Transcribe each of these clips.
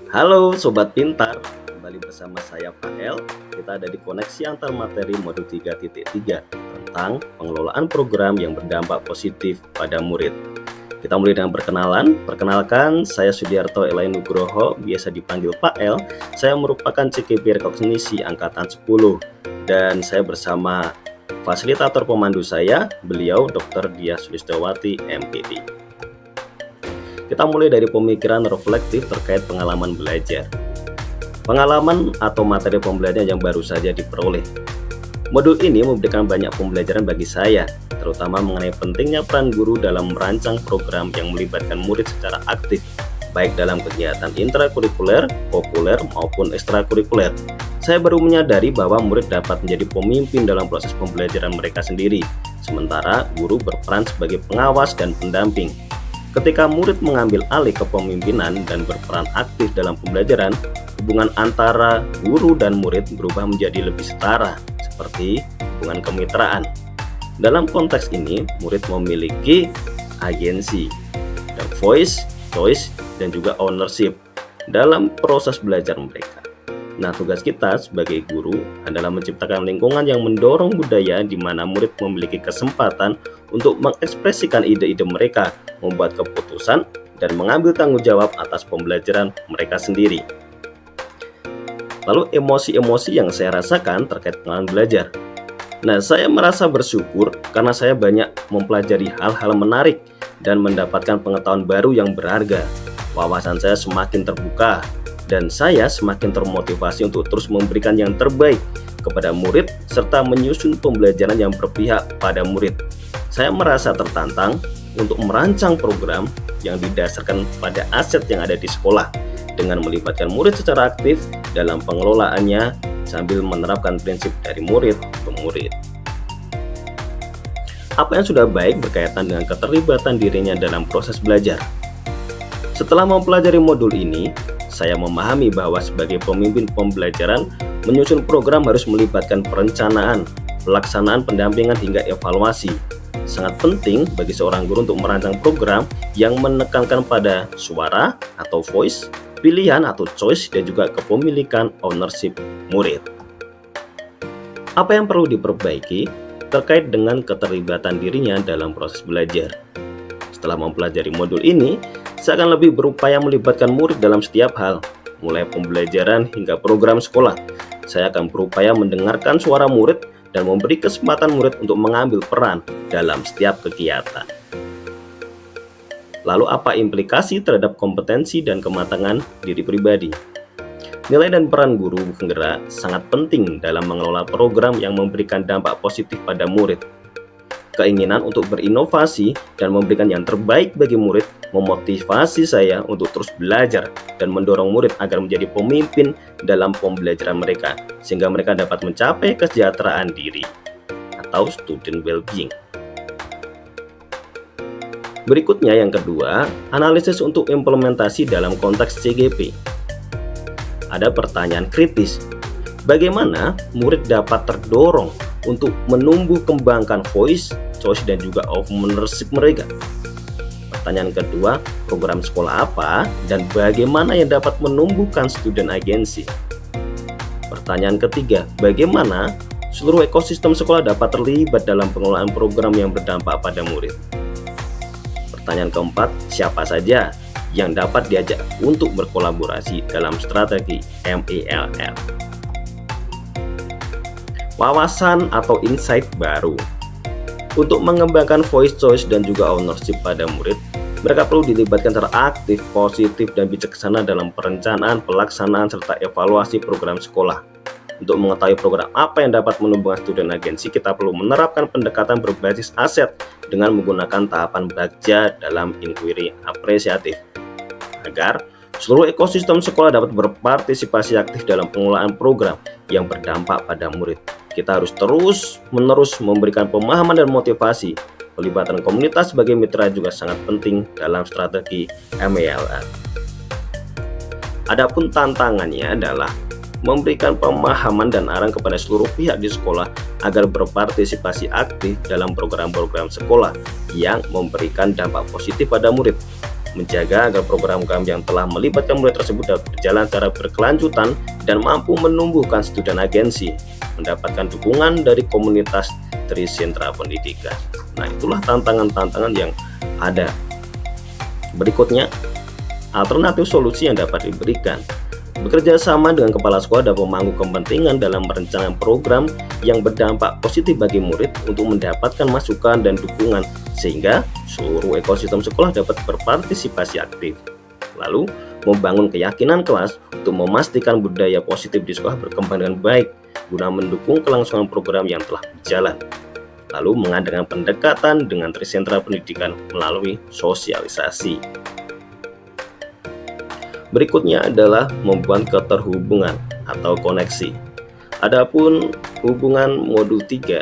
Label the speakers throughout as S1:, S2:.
S1: Halo Sobat Pintar, kembali bersama saya Pak El. Kita ada di koneksi antar materi modul 3.3 tentang pengelolaan program yang berdampak positif pada murid. Kita mulai dengan perkenalan. Perkenalkan, saya Sudiarto Elain Nugroho, biasa dipanggil Pak El. Saya merupakan CKP Rekognisi Angkatan 10 dan saya bersama fasilitator pemandu saya, beliau Dr. Diah Sulistowati, MPD. Kita mulai dari pemikiran reflektif terkait pengalaman belajar. Pengalaman atau materi pembelajaran yang baru saja diperoleh. Modul ini memberikan banyak pembelajaran bagi saya, terutama mengenai pentingnya peran guru dalam merancang program yang melibatkan murid secara aktif, baik dalam kegiatan intrakurikuler, populer, maupun ekstrakurikuler. Saya baru menyadari bahwa murid dapat menjadi pemimpin dalam proses pembelajaran mereka sendiri, sementara guru berperan sebagai pengawas dan pendamping. Ketika murid mengambil alih kepemimpinan dan berperan aktif dalam pembelajaran, hubungan antara guru dan murid berubah menjadi lebih setara, seperti hubungan kemitraan. Dalam konteks ini, murid memiliki agensi, dan voice, choice, dan juga ownership dalam proses belajar mereka. Nah, tugas kita sebagai guru adalah menciptakan lingkungan yang mendorong budaya di mana murid memiliki kesempatan untuk mengekspresikan ide-ide mereka, membuat keputusan, dan mengambil tanggung jawab atas pembelajaran mereka sendiri. Lalu emosi-emosi yang saya rasakan terkait pengalaman belajar. Nah, saya merasa bersyukur karena saya banyak mempelajari hal-hal menarik dan mendapatkan pengetahuan baru yang berharga. Wawasan saya semakin terbuka, dan saya semakin termotivasi untuk terus memberikan yang terbaik kepada murid serta menyusun pembelajaran yang berpihak pada murid. Saya merasa tertantang untuk merancang program yang didasarkan pada aset yang ada di sekolah dengan melibatkan murid secara aktif dalam pengelolaannya sambil menerapkan prinsip dari murid ke murid. Apa yang sudah baik berkaitan dengan keterlibatan dirinya dalam proses belajar. Setelah mempelajari modul ini, saya memahami bahwa sebagai pemimpin pembelajaran, menyusun program harus melibatkan perencanaan, pelaksanaan pendampingan hingga evaluasi. Sangat penting bagi seorang guru untuk merancang program yang menekankan pada suara atau voice, pilihan atau choice, dan juga kepemilikan ownership murid. Apa yang perlu diperbaiki terkait dengan keterlibatan dirinya dalam proses belajar? Setelah mempelajari modul ini, saya akan lebih berupaya melibatkan murid dalam setiap hal, mulai pembelajaran hingga program sekolah. Saya akan berupaya mendengarkan suara murid dan memberi kesempatan murid untuk mengambil peran dalam setiap kegiatan. Lalu apa implikasi terhadap kompetensi dan kematangan diri pribadi? Nilai dan peran guru penggerak sangat penting dalam mengelola program yang memberikan dampak positif pada murid. Keinginan untuk berinovasi dan memberikan yang terbaik bagi murid memotivasi saya untuk terus belajar dan mendorong murid agar menjadi pemimpin dalam pembelajaran mereka, sehingga mereka dapat mencapai kesejahteraan diri atau student well-being. Berikutnya yang kedua, analisis untuk implementasi dalam konteks CGP. Ada pertanyaan kritis. Bagaimana murid dapat terdorong untuk menumbuh kembangkan voice, choice, dan juga ownership mereka? Pertanyaan kedua, program sekolah apa dan bagaimana yang dapat menumbuhkan student agency? Pertanyaan ketiga, bagaimana seluruh ekosistem sekolah dapat terlibat dalam pengelolaan program yang berdampak pada murid? Pertanyaan keempat, siapa saja yang dapat diajak untuk berkolaborasi dalam strategi MELL? Wawasan atau insight baru. Untuk mengembangkan voice, choice, dan juga ownership pada murid, mereka perlu dilibatkan secara aktif, positif, dan bijaksana dalam perencanaan, pelaksanaan, serta evaluasi program sekolah. Untuk mengetahui program apa yang dapat menumbuhkan student agency, kita perlu menerapkan pendekatan berbasis aset dengan menggunakan tahapan bagja dalam inquiry apresiatif, agar seluruh ekosistem sekolah dapat berpartisipasi aktif dalam pengelolaan program yang berdampak pada murid. Kita harus terus-menerus memberikan pemahaman dan motivasi. Pelibatan komunitas sebagai mitra juga sangat penting dalam strategi MELL. Adapun tantangannya adalah memberikan pemahaman dan arahan kepada seluruh pihak di sekolah agar berpartisipasi aktif dalam program-program sekolah yang memberikan dampak positif pada murid. menjaga agar program-program yang telah melibatkan murid tersebut dapat berjalan secara berkelanjutan dan mampu menumbuhkan student agency, mendapatkan dukungan dari komunitas Trisentra Pendidikan. Nah, itulah tantangan-tantangan yang ada. Berikutnya, alternatif solusi yang dapat diberikan. Bekerja sama dengan kepala sekolah dan pemangku kepentingan dalam merencanakan program yang berdampak positif bagi murid untuk mendapatkan masukan dan dukungan sehingga seluruh ekosistem sekolah dapat berpartisipasi aktif. Lalu, membangun keyakinan kelas untuk memastikan budaya positif di sekolah berkembang dengan baik guna mendukung kelangsungan program yang telah berjalan. Lalu, mengadakan pendekatan dengan Trisentra Pendidikan melalui sosialisasi. Berikutnya adalah membuat keterhubungan atau koneksi. Adapun hubungan modul 3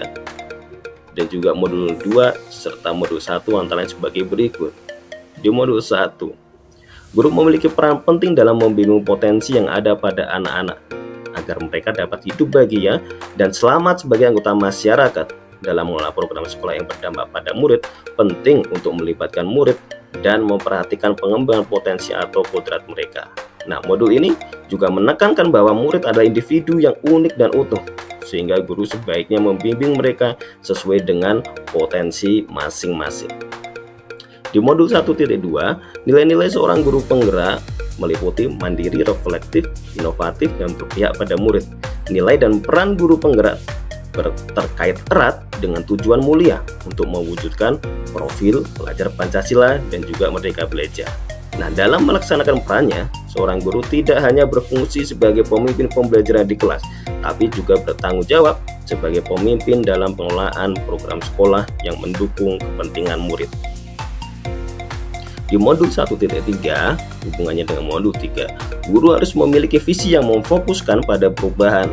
S1: dan juga modul 2 serta modul 1 antara lain sebagai berikut. Di modul 1, guru memiliki peran penting dalam membimbing potensi yang ada pada anak-anak agar mereka dapat hidup bahagia dan selamat sebagai anggota masyarakat. Dalam mengelola program sekolah yang berdampak pada murid, penting untuk melibatkan murid dan memperhatikan pengembangan potensi atau kodrat mereka. Nah, modul ini juga menekankan bahwa murid adalah individu yang unik dan utuh, sehingga guru sebaiknya membimbing mereka sesuai dengan potensi masing-masing. Di modul 1.2, nilai-nilai seorang guru penggerak meliputi mandiri, reflektif, inovatif, dan berpihak pada murid. Nilai dan peran guru penggerak terkait erat dengan tujuan mulia untuk mewujudkan profil pelajar Pancasila dan juga merdeka belajar. Nah, dalam melaksanakan perannya, seorang guru tidak hanya berfungsi sebagai pemimpin pembelajaran di kelas, tapi juga bertanggung jawab sebagai pemimpin dalam pengelolaan program sekolah yang mendukung kepentingan murid. Di modul 1.3, hubungannya dengan modul 3, guru harus memiliki visi yang memfokuskan pada perubahan,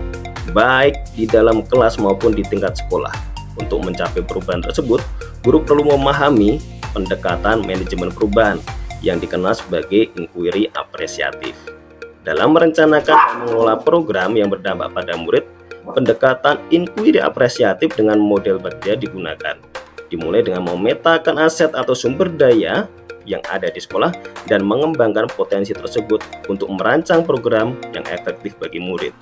S1: baik di dalam kelas maupun di tingkat sekolah. Untuk mencapai perubahan tersebut, guru perlu memahami pendekatan manajemen perubahan yang dikenal sebagai inquiry apresiatif. Dalam merencanakan dan mengelola program yang berdampak pada murid, pendekatan inquiry apresiatif dengan model berbeda digunakan. Dimulai dengan memetakan aset atau sumber daya yang ada di sekolah dan mengembangkan potensi tersebut untuk merancang program yang efektif bagi murid.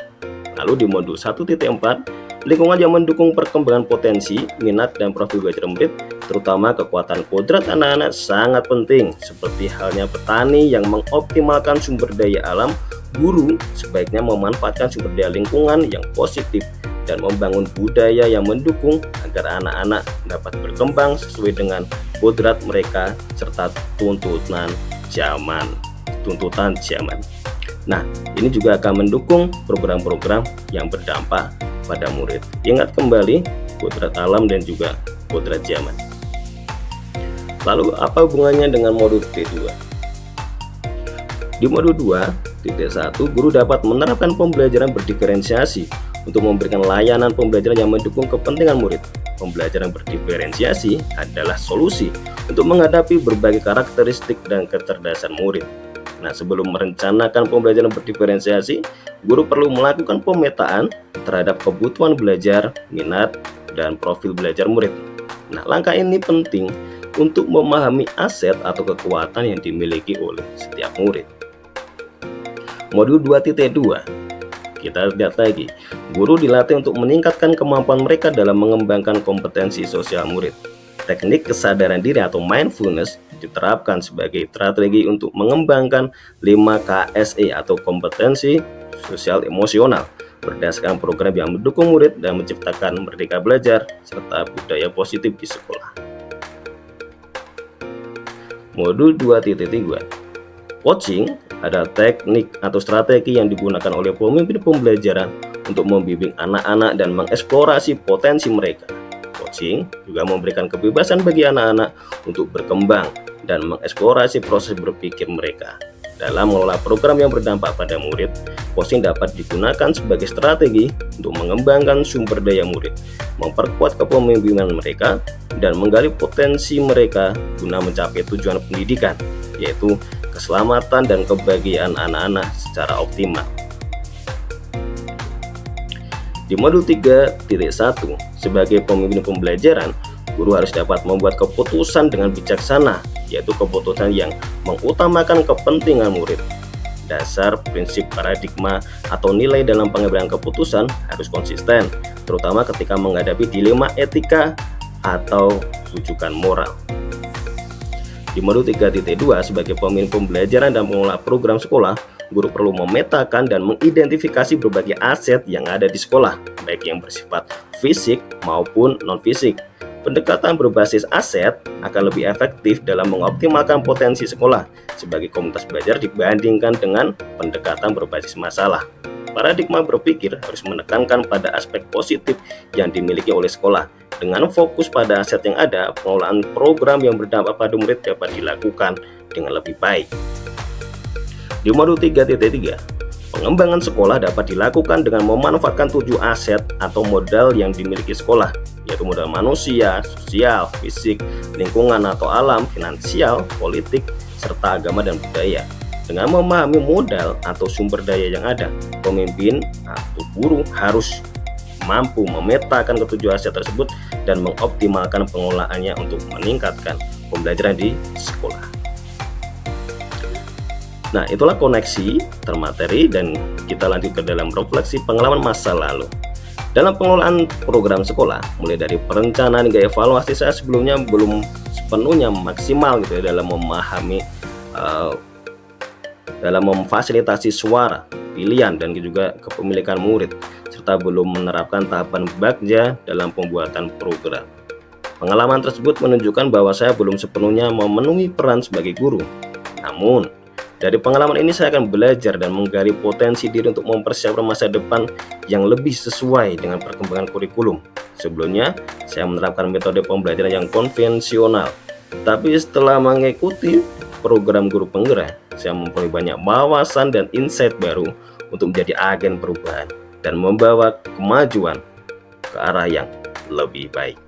S1: Lalu di modul 1.4, lingkungan yang mendukung perkembangan potensi, minat, dan profil belajar murid, terutama kekuatan kodrat anak-anak sangat penting. Seperti halnya petani yang mengoptimalkan sumber daya alam, guru sebaiknya memanfaatkan sumber daya lingkungan yang positif dan membangun budaya yang mendukung agar anak-anak dapat berkembang sesuai dengan kodrat mereka serta tuntutan zaman. Nah, ini juga akan mendukung program-program yang berdampak pada murid. Ingat kembali kodrat alam dan juga kodrat zaman. Lalu apa hubungannya dengan modul T2? Di modul 2.1, guru dapat menerapkan pembelajaran berdiferensiasi untuk memberikan layanan pembelajaran yang mendukung kepentingan murid. Pembelajaran berdiferensiasi adalah solusi untuk menghadapi berbagai karakteristik dan kecerdasan murid. Nah, sebelum merencanakan pembelajaran berdiferensiasi, guru perlu melakukan pemetaan terhadap kebutuhan belajar, minat, dan profil belajar murid. Nah, langkah ini penting untuk memahami aset atau kekuatan yang dimiliki oleh setiap murid. Modul 2.2, kita lihat lagi, guru dilatih untuk meningkatkan kemampuan mereka dalam mengembangkan kompetensi sosial murid. Teknik kesadaran diri atau mindfulness diterapkan sebagai strategi untuk mengembangkan 5 KSE atau kompetensi sosial emosional berdasarkan program yang mendukung murid dan menciptakan merdeka belajar serta budaya positif di sekolah. Modul 2.3, coaching adalah teknik atau strategi yang digunakan oleh pemimpin pembelajaran untuk membimbing anak-anak dan mengeksplorasi potensi mereka. Coaching juga memberikan kebebasan bagi anak-anak untuk berkembang dan mengeksplorasi proses berpikir mereka. Dalam mengelola program yang berdampak pada murid, coaching dapat digunakan sebagai strategi untuk mengembangkan sumber daya murid, memperkuat kepemimpinan mereka, dan menggali potensi mereka guna mencapai tujuan pendidikan, yaitu keselamatan dan kebahagiaan anak-anak secara optimal. Di modul 3.1, sebagai pemimpin pembelajaran, Guru harus dapat membuat keputusan dengan bijaksana, yaitu keputusan yang mengutamakan kepentingan murid. Dasar prinsip paradigma atau nilai dalam pengambilan keputusan harus konsisten, terutama ketika menghadapi dilema etika atau rujukan moral. Di modul 3.2 sebagai pemimpin pembelajaran dan pengelola program sekolah, guru perlu memetakan dan mengidentifikasi berbagai aset yang ada di sekolah, baik yang bersifat fisik maupun non-fisik. Pendekatan berbasis aset akan lebih efektif dalam mengoptimalkan potensi sekolah sebagai komunitas belajar dibandingkan dengan pendekatan berbasis masalah. Paradigma berpikir harus menekankan pada aspek positif yang dimiliki oleh sekolah. Dengan fokus pada aset yang ada, pengelolaan program yang berdampak pada murid dapat dilakukan dengan lebih baik. Di modul 3.3, pengembangan sekolah dapat dilakukan dengan memanfaatkan 7 aset atau modal yang dimiliki sekolah, yaitu modal manusia, sosial, fisik, lingkungan atau alam, finansial, politik, serta agama dan budaya. Dengan memahami modal atau sumber daya yang ada, pemimpin atau guru harus mampu memetakan ketujuh aset tersebut dan mengoptimalkan pengelolaannya untuk meningkatkan pembelajaran di sekolah. Nah, itulah koneksi termateri, dan kita lanjut ke dalam refleksi pengalaman masa lalu. Dalam pengelolaan program sekolah, mulai dari perencanaan hingga evaluasi, saya sebelumnya belum sepenuhnya maksimal gitu ya, dalam memahami dalam memfasilitasi suara, pilihan, dan juga kepemilikan murid, serta belum menerapkan tahapan bagja dalam pembuatan program. Pengalaman tersebut menunjukkan bahwa saya belum sepenuhnya memenuhi peran sebagai guru. Namun, dari pengalaman ini saya akan belajar dan menggali potensi diri untuk mempersiapkan masa depan yang lebih sesuai dengan perkembangan kurikulum. Sebelumnya, saya menerapkan metode pembelajaran yang konvensional. Tapi setelah mengikuti program guru penggerak, saya memperoleh banyak wawasan dan insight baru untuk menjadi agen perubahan dan membawa kemajuan ke arah yang lebih baik.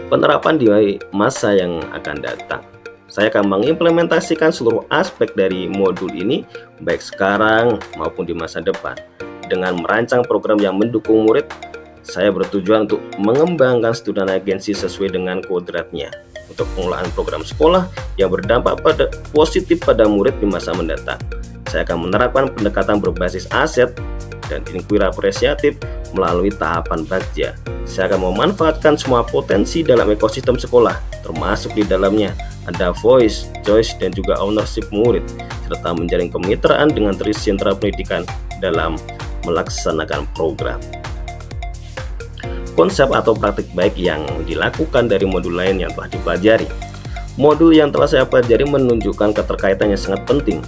S1: Penerapan di masa yang akan datang, saya akan mengimplementasikan seluruh aspek dari modul ini baik sekarang maupun di masa depan. Dengan merancang program yang mendukung murid, saya bertujuan untuk mengembangkan studi dan agensi sesuai dengan kodratnya untuk pengelolaan program sekolah yang berdampak positif pada murid di masa mendatang. Saya akan menerapkan pendekatan berbasis aset dan inquiry apresiatif melalui tahapan bagja. Saya akan memanfaatkan semua potensi dalam ekosistem sekolah, termasuk di dalamnya ada voice, choice, dan juga ownership murid, serta menjalin kemitraan dengan sentra pendidikan dalam melaksanakan program. Konsep atau praktik baik yang dilakukan dari modul lain yang telah dipelajari. Modul yang telah saya pelajari menunjukkan keterkaitan yang sangat penting,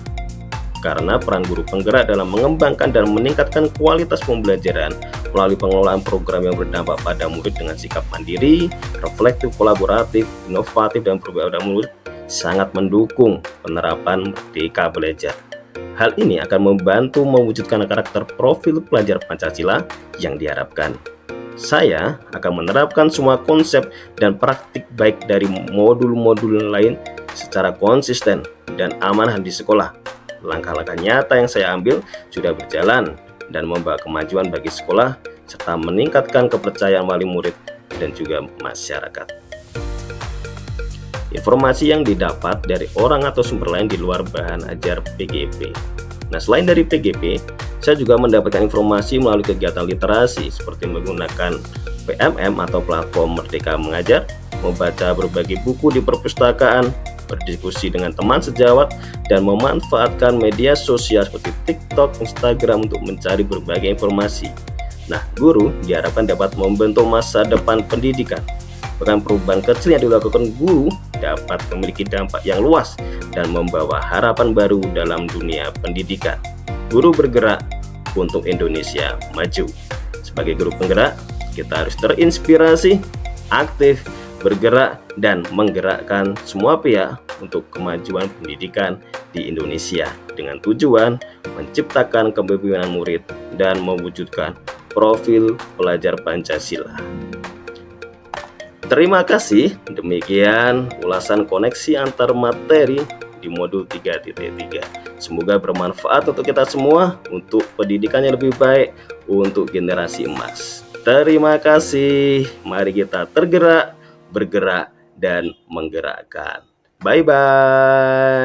S1: karena peran guru penggerak dalam mengembangkan dan meningkatkan kualitas pembelajaran melalui pengelolaan program yang berdampak pada murid dengan sikap mandiri, reflektif, kolaboratif, inovatif, dan berbeda murid sangat mendukung penerapan Merdeka Belajar. Hal ini akan membantu mewujudkan karakter profil pelajar Pancasila yang diharapkan. Saya akan menerapkan semua konsep dan praktik baik dari modul-modul lain secara konsisten dan amanah di sekolah. Langkah-langkah nyata yang saya ambil sudah berjalan dan membawa kemajuan bagi sekolah serta meningkatkan kepercayaan wali murid dan juga masyarakat. Informasi yang didapat dari orang atau sumber lain di luar bahan ajar PGP. Nah, selain dari PGP, saya juga mendapatkan informasi melalui kegiatan literasi seperti menggunakan PMM atau platform Merdeka Mengajar, membaca berbagai buku di perpustakaan, berdiskusi dengan teman sejawat, dan memanfaatkan media sosial seperti TikTok, Instagram untuk mencari berbagai informasi. Nah, guru diharapkan dapat membentuk masa depan pendidikan. Bahkan perubahan kecil yang dilakukan guru dapat memiliki dampak yang luas dan membawa harapan baru dalam dunia pendidikan. Guru bergerak untuk Indonesia maju. Sebagai guru penggerak, kita harus terinspirasi, aktif, bergerak, dan menggerakkan semua pihak untuk kemajuan pendidikan di Indonesia dengan tujuan menciptakan kepemimpinan murid dan mewujudkan profil pelajar Pancasila. Terima kasih, demikian ulasan koneksi antar materi di modul 3.3. Semoga bermanfaat untuk kita semua, untuk pendidikan yang lebih baik, untuk generasi emas. Terima kasih. Mari kita tergerak, bergerak, dan menggerakkan. Bye-bye.